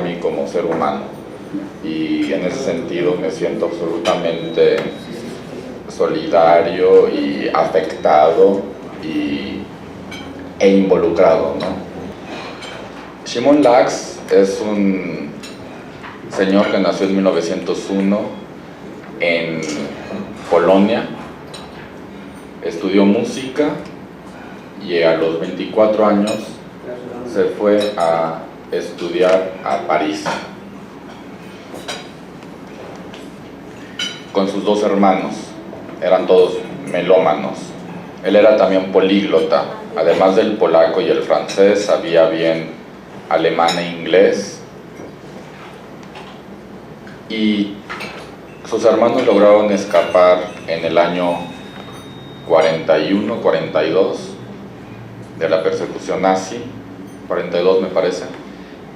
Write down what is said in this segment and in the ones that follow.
mí como ser humano, y en ese sentido me siento absolutamente solidario y afectado e involucrado, ¿no? Szymon Laks es un señor que nació en 1901 en Polonia, estudió música y a los 24 años se fue a estudiar a París con sus dos hermanos. Eran todos melómanos. Él era también políglota, además del polaco y el francés, sabía bien alemán e inglés, y sus hermanos lograron escapar en el año 41-42 de la persecución nazi, 42 me parece,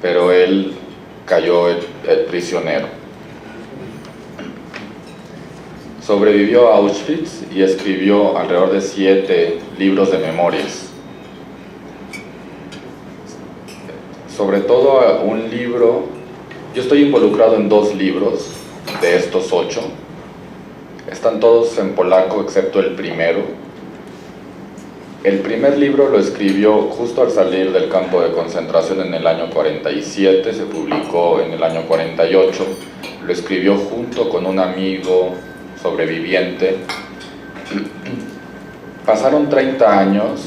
pero él cayó prisionero. Sobrevivió a Auschwitz y escribió alrededor de 7 libros de memorias. Sobre todo un libro, yo estoy involucrado en 2 libros de estos 8, están todos en polaco excepto el primero. El primer libro lo escribió justo al salir del campo de concentración en el año 47, se publicó en el año 48, lo escribió junto con un amigo sobreviviente. Pasaron 30 años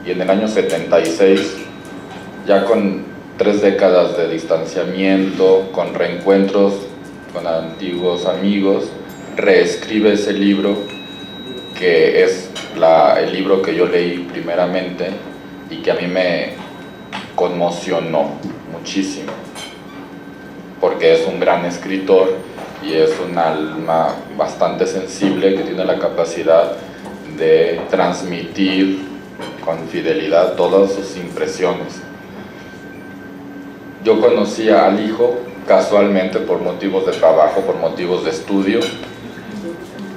y en el año 76, ya con 3 décadas de distanciamiento, con reencuentros con antiguos amigos, reescribe ese libro, que es el libro que yo leí primeramente y que a mí me conmocionó muchísimo, porque es un gran escritor y es un alma bastante sensible que tiene la capacidad de transmitir con fidelidad todas sus impresiones. Yo conocía al hijo casualmente por motivos de trabajo, por motivos de estudio,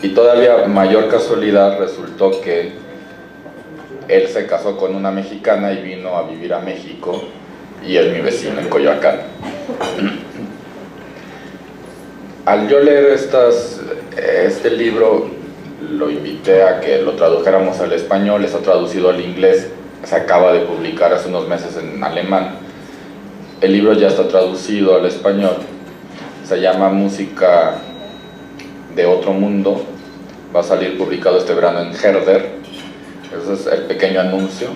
y todavía mayor casualidad resultó que él se casó con una mexicana y vino a vivir a México, y es mi vecino en Coyoacán. Al yo leer este libro, lo invité a que lo tradujéramos al español, está traducido al inglés, se acaba de publicar hace unos meses en alemán. El libro ya está traducido al español, se llama Música de Otro Mundo, va a salir publicado este verano en Herder. Ese es el pequeño anuncio.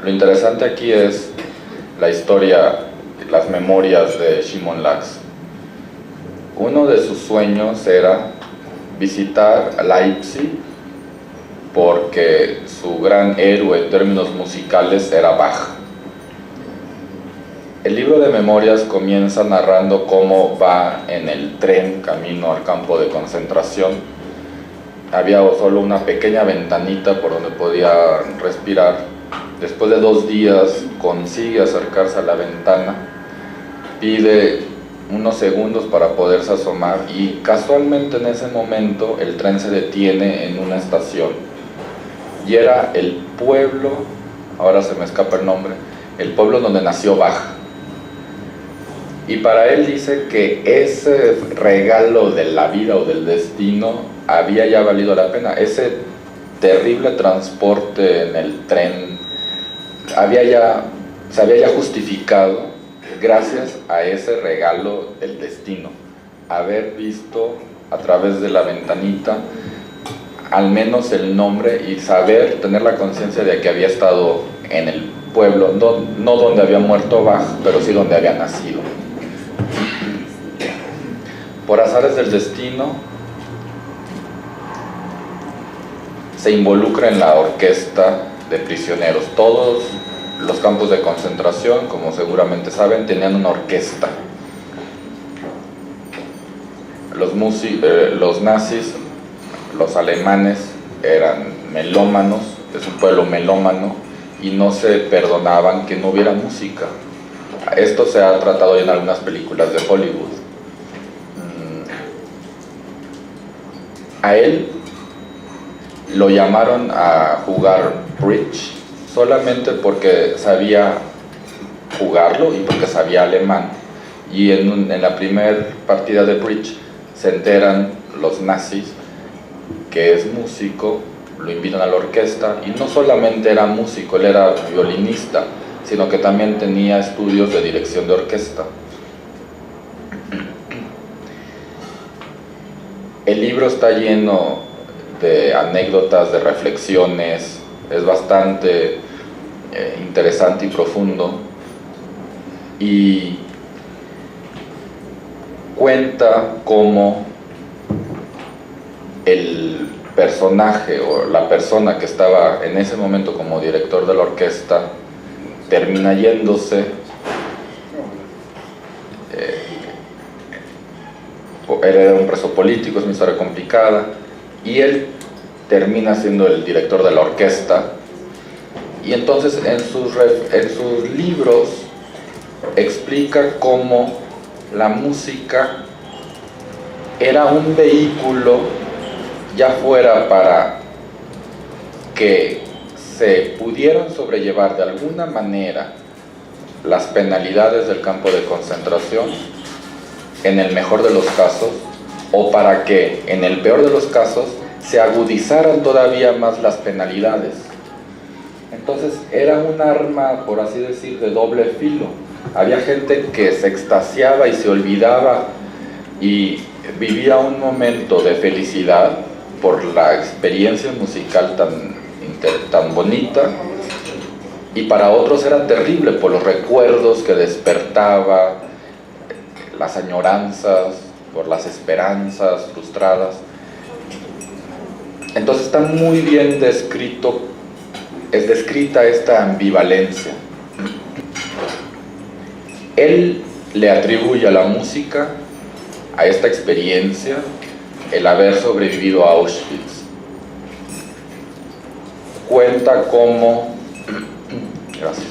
Lo interesante aquí es la historia, las memorias de Szymon Laks. Uno de sus sueños era visitar Leipzig porque su gran héroe en términos musicales era Bach. El libro de memorias comienza narrando cómo va en el tren camino al campo de concentración. Había solo una pequeña ventanita por donde podía respirar. Después de 2 días consigue acercarse a la ventana, pide unos segundos para poderse asomar y casualmente en ese momento el tren se detiene en una estación. Y era el pueblo, ahora se me escapa el nombre, el pueblo donde nació Bach. Y para él dice que ese regalo de la vida o del destino había ya valido la pena. Ese terrible transporte en el tren se había ya justificado gracias a ese regalo del destino. Haber visto a través de la ventanita al menos el nombre y saber, tener la conciencia de que había estado en el pueblo, no donde había muerto Bach, pero sí donde había nacido. Por azares del destino, se involucra en la orquesta de prisioneros. Todos los campos de concentración, como seguramente saben, tenían una orquesta. Los nazis, los alemanes, eran melómanos, es un pueblo melómano, y no se perdonaban que no hubiera música. Esto se ha tratado en algunas películas de Hollywood. A él lo llamaron a jugar bridge solamente porque sabía jugarlo y porque sabía alemán. Y en la primera partida de bridge se enteran los nazis que es músico, lo invitan a la orquesta, y no solamente era músico, él era violinista, sino que también tenía estudios de dirección de orquesta. El libro está lleno de anécdotas, de reflexiones, es bastante interesante y profundo, y cuenta cómo el personaje o la persona que estaba en ese momento como director de la orquesta termina yéndose, él era un preso político, es una historia complicada, y él termina siendo el director de la orquesta, y entonces en sus libros explica cómo la música era un vehículo, ya fuera para que se pudieran sobrellevar de alguna manera las penalidades del campo de concentración, en el mejor de los casos, o para que en el peor de los casos se agudizaran todavía más las penalidades. Entonces era un arma, por así decir, de doble filo. Había gente que se extasiaba y se olvidaba y vivía un momento de felicidad por la experiencia musical tan bonita, y para otros era terrible por los recuerdos que despertaba, las añoranzas, por las esperanzas frustradas. Entonces está muy bien descrita esta ambivalencia. Él le atribuye a la música, a esta experiencia, el haber sobrevivido a Auschwitz. Cuenta cómo, gracias,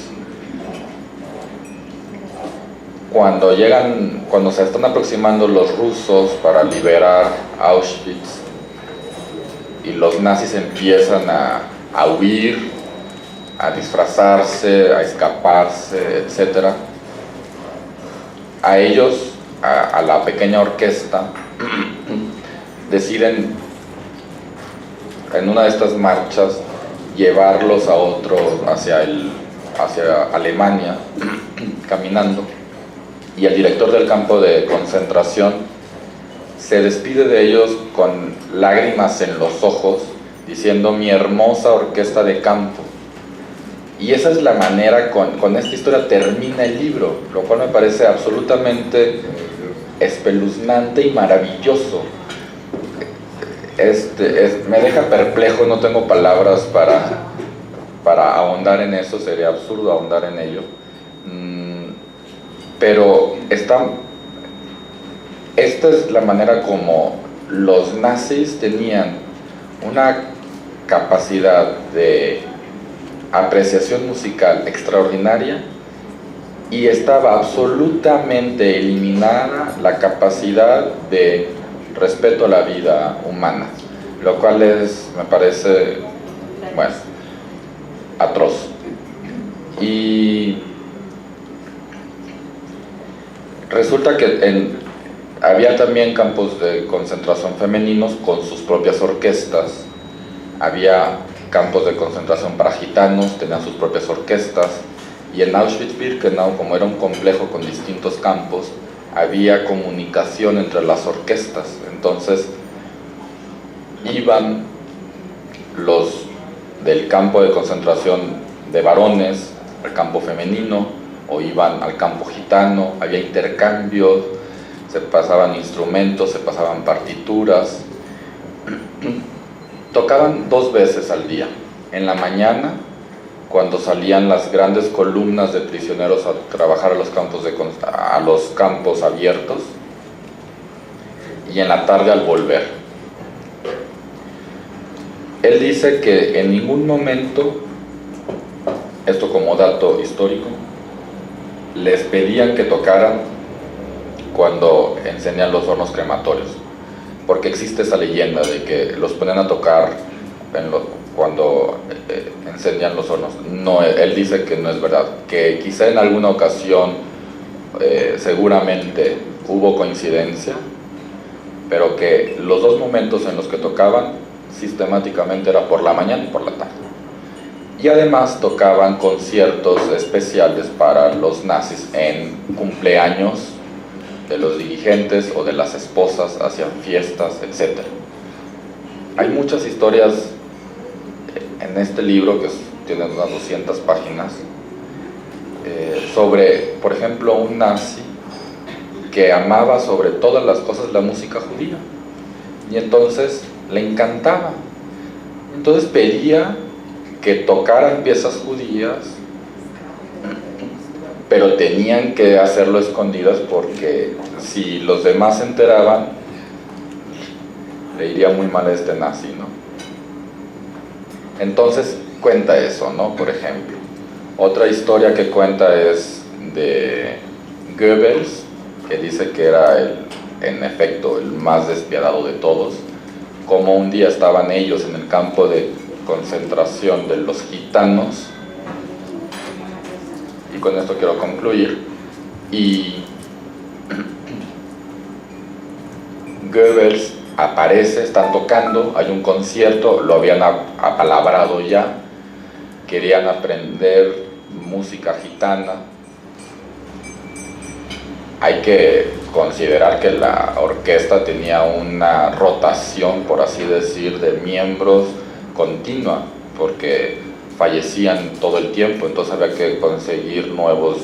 cuando se están aproximando los rusos para liberar Auschwitz y los nazis empiezan a huir, a disfrazarse, a escaparse, etc., a ellos, a la pequeña orquesta, deciden en una de estas marchas llevarlos hacia Alemania, caminando, y el director del campo de concentración se despide de ellos con lágrimas en los ojos, diciendo: mi hermosa orquesta de campo. Y esa es la manera, con esta historia termina el libro, lo cual me parece absolutamente espeluznante y maravilloso. Me deja perplejo, no tengo palabras para ahondar en eso, sería absurdo ahondar en ello. Pero esta es la manera como los nazis tenían una capacidad de apreciación musical extraordinaria, y estaba absolutamente eliminada la capacidad de respeto a la vida humana, lo cual me parece, bueno, atroz. Y resulta que había también campos de concentración femeninos con sus propias orquestas, había campos de concentración para gitanos, tenían sus propias orquestas, y en Auschwitz-Birkenau, como era un complejo con distintos campos, había comunicación entre las orquestas. Entonces iban los del campo de concentración de varones al campo femenino, o iban al campo gitano, había intercambios, se pasaban instrumentos, se pasaban partituras. Tocaban 2 veces al día, en la mañana, cuando salían las grandes columnas de prisioneros a trabajar a los campos abiertos, y en la tarde al volver. Él dice que en ningún momento, esto como dato histórico, les pedían que tocaran cuando encendían los hornos crematorios, porque existe esa leyenda de que los ponen a tocar cuando encendían los hornos. No, él dice que no es verdad, que quizá en alguna ocasión seguramente hubo coincidencia, pero que los dos momentos en los que tocaban sistemáticamente era por la mañana y por la tarde. Y además tocaban conciertos especiales para los nazis en cumpleaños de los dirigentes o de las esposas, hacían fiestas, etc. Hay muchas historias en este libro, que tiene unas 200 páginas, sobre, por ejemplo, un nazi que amaba sobre todas las cosas la música judía, y entonces le encantaba. Entonces pedía que tocaran piezas judías, pero tenían que hacerlo escondidas, porque si los demás se enteraban, le iría muy mal a este nazi, ¿no? Entonces cuenta eso, ¿no? Por ejemplo, otra historia que cuenta es de Goebbels, que dice que era en efecto el más despiadado de todos, como un día estaban ellos en el campo de concentración de los gitanos, y con esto quiero concluir, y Goebbels aparece, están tocando, hay un concierto, lo habían apalabrado ya, querían aprender música gitana. Hay que considerar que la orquesta tenía una rotación, por así decir, de miembros continua, porque fallecían todo el tiempo, entonces había que conseguir nuevos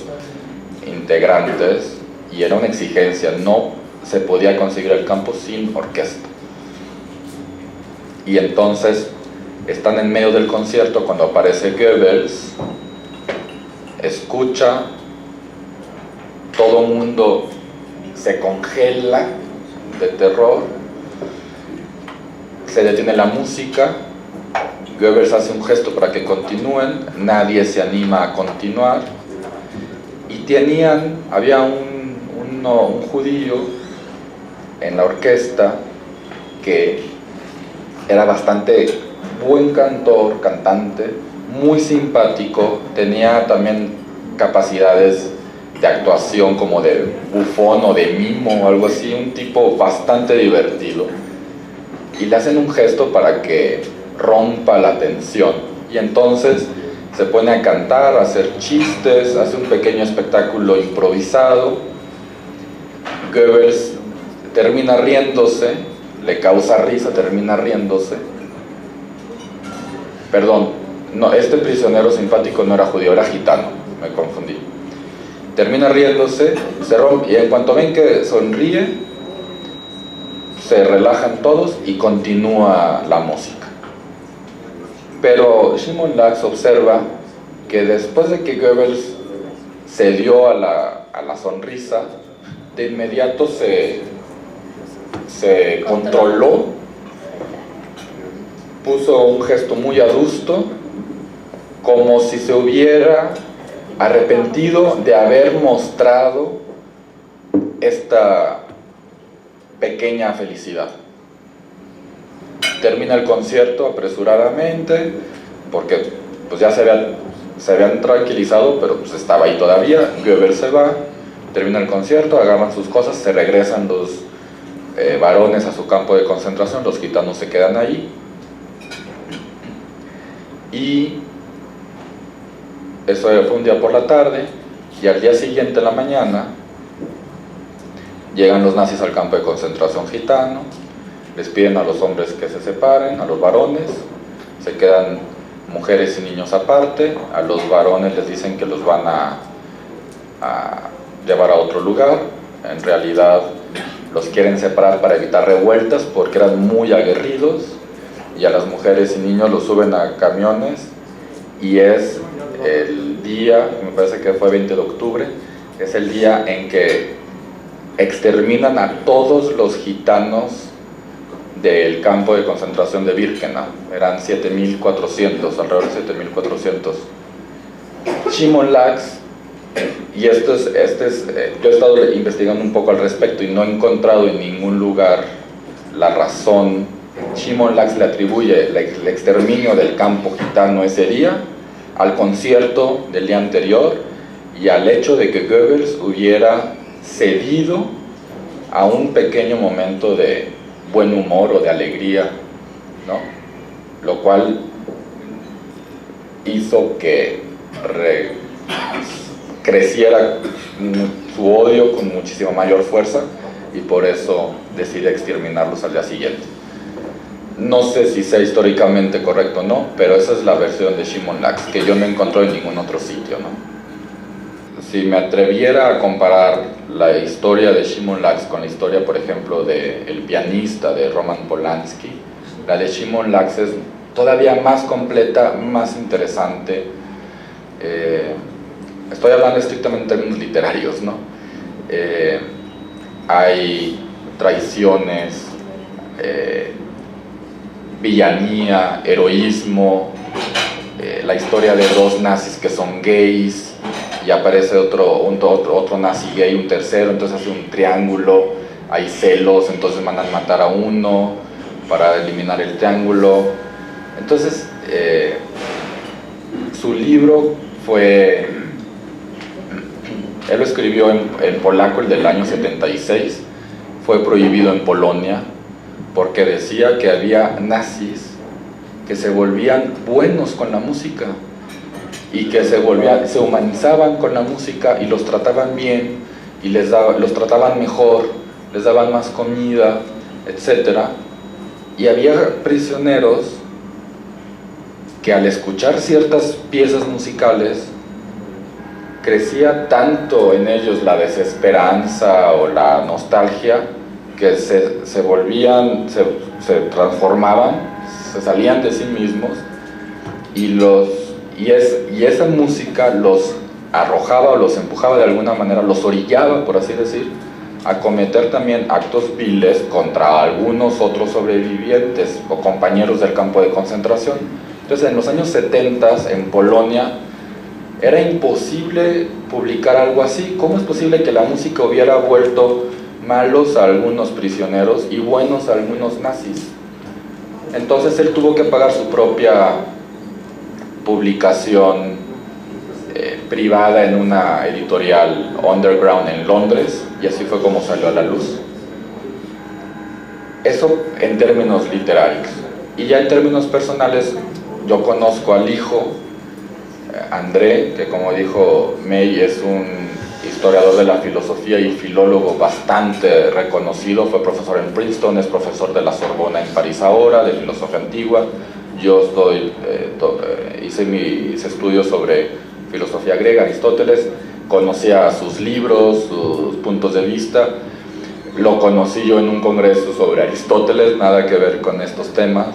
integrantes, y era una exigencia, no se podía conseguir el campo sin orquesta. Y entonces están en medio del concierto cuando aparece Goebbels, escucha, todo el mundo se congela de terror, se detiene la música, Goebbels hace un gesto para que continúen, nadie se anima a continuar, y había un judío en la orquesta que era bastante buen cantante, muy simpático, tenía también capacidades de actuación como de bufón o de mimo o algo así, un tipo bastante divertido, y le hacen un gesto para que rompa la tensión, y entonces se pone a cantar, a hacer chistes, hace un pequeño espectáculo improvisado. Goebbels termina riéndose, le causa risa, termina riéndose. Perdón, no, este prisionero simpático no era judío, era gitano, me confundí. Termina riéndose, se rompe, y en cuanto ven que sonríe, se relajan todos y continúa la música. Pero Shimon Lax observa que después de que Goebbels cedió a la sonrisa, de inmediato se controló, puso un gesto muy adusto, como si se hubiera arrepentido de haber mostrado esta pequeña felicidad. Termina el concierto apresuradamente, porque pues ya se habían tranquilizado, pero pues estaba ahí todavía. Goebbels se va, termina el concierto, agarran sus cosas, se regresan los varones a su campo de concentración, los gitanos se quedan ahí, y eso fue un día por la tarde, y al día siguiente en la mañana llegan los nazis al campo de concentración gitano, les piden a los hombres que se separen, a los varones, se quedan mujeres y niños aparte, a los varones les dicen que los van a llevar a otro lugar, en realidad los quieren separar para evitar revueltas porque eran muy aguerridos, y a las mujeres y niños los suben a camiones, y es el día, me parece que fue 20 de octubre, es el día en que exterminan a todos los gitanos del campo de concentración de Birkenau. Eran 7.400, alrededor de 7.400. Shimon Lax, y yo he estado investigando un poco al respecto y no he encontrado en ningún lugar la razón Shimon Lax le atribuye el exterminio del campo gitano ese día al concierto del día anterior y al hecho de que Goebbels hubiera cedido a un pequeño momento de buen humor o de alegría, ¿no? Lo cual hizo que creciera su odio con muchísima mayor fuerza y por eso decide exterminarlos al día siguiente. No sé si sea históricamente correcto o no, pero esa es la versión de Shimon Lax, que yo no encontré en ningún otro sitio, ¿no? Si me atreviera a comparar la historia de Shimon Lax con la historia, por ejemplo, de El pianista de Roman Polanski, la de Shimon Lax es todavía más completa, más interesante. Estoy hablando estrictamente en términos literarios, ¿no? Hay traiciones, villanía, heroísmo, la historia de dos nazis que son gays y aparece otro nazi gay, un tercero, entonces hace un triángulo, hay celos, entonces mandan matar a uno para eliminar el triángulo. Entonces su libro fue, él lo escribió en polaco, el del año 76, fue prohibido en Polonia porque decía que había nazis que se volvían buenos con la música y que se humanizaban con la música y los trataban bien y los trataban mejor, les daban más comida, etc. Y había prisioneros que al escuchar ciertas piezas musicales crecía tanto en ellos la desesperanza o la nostalgia que se transformaban, se salían de sí mismos y esa música los arrojaba o los empujaba de alguna manera, los orillaba, por así decir, a cometer también actos viles contra algunos otros sobrevivientes o compañeros del campo de concentración. Entonces en los años 70 en Polonia era imposible publicar algo así. ¿Cómo es posible que la música hubiera vuelto malos a algunos prisioneros y buenos a algunos nazis? Entonces él tuvo que pagar su propia publicación privada en una editorial underground en Londres, y así fue como salió a la luz. Eso en términos literarios. Y ya en términos personales, yo conozco al hijo, André, que como dijo May, es un historiador de la filosofía y filólogo bastante reconocido, fue profesor en Princeton, es profesor de la Sorbona en París ahora, de filosofía antigua. Yo hice mis estudios sobre filosofía griega, Aristóteles, conocía sus libros, sus puntos de vista, lo conocí yo en un congreso sobre Aristóteles, nada que ver con estos temas,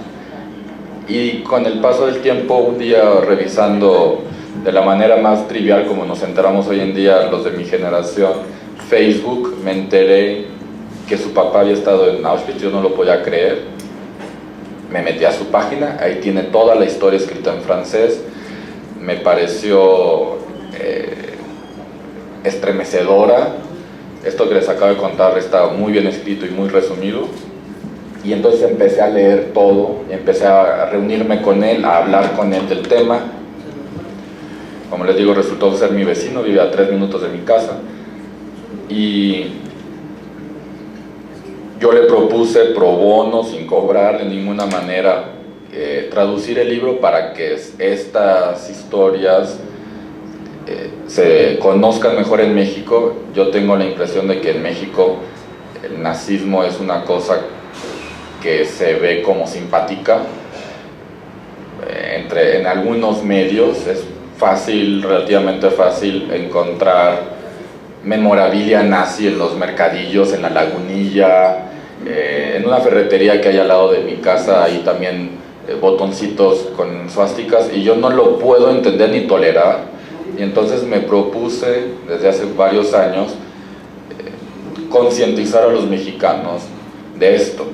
y con el paso del tiempo, un día revisando de la manera más trivial como nos enteramos hoy en día los de mi generación, Facebook, me enteré que su papá había estado en Auschwitz. Yo no lo podía creer. Me metí a su página, ahí tiene toda la historia escrita en francés. Me pareció estremecedora. Esto que les acabo de contar está muy bien escrito y muy resumido. Y entonces empecé a leer todo, y empecé a reunirme con él, a hablar con él del tema. Como les digo, resultó ser mi vecino, vive a 3 minutos de mi casa. Y yo le propuse pro bono, sin cobrar de ninguna manera, traducir el libro para que estas historias se conozcan mejor en México. Yo tengo la impresión de que en México el nazismo es una cosa que se ve como simpática. En algunos medios es relativamente fácil encontrar memorabilia nazi en los mercadillos, en la Lagunilla, en una ferretería que hay al lado de mi casa hay también botoncitos con suásticas, y yo no lo puedo entender ni tolerar. Y entonces me propuse desde hace varios años concientizar a los mexicanos de esto.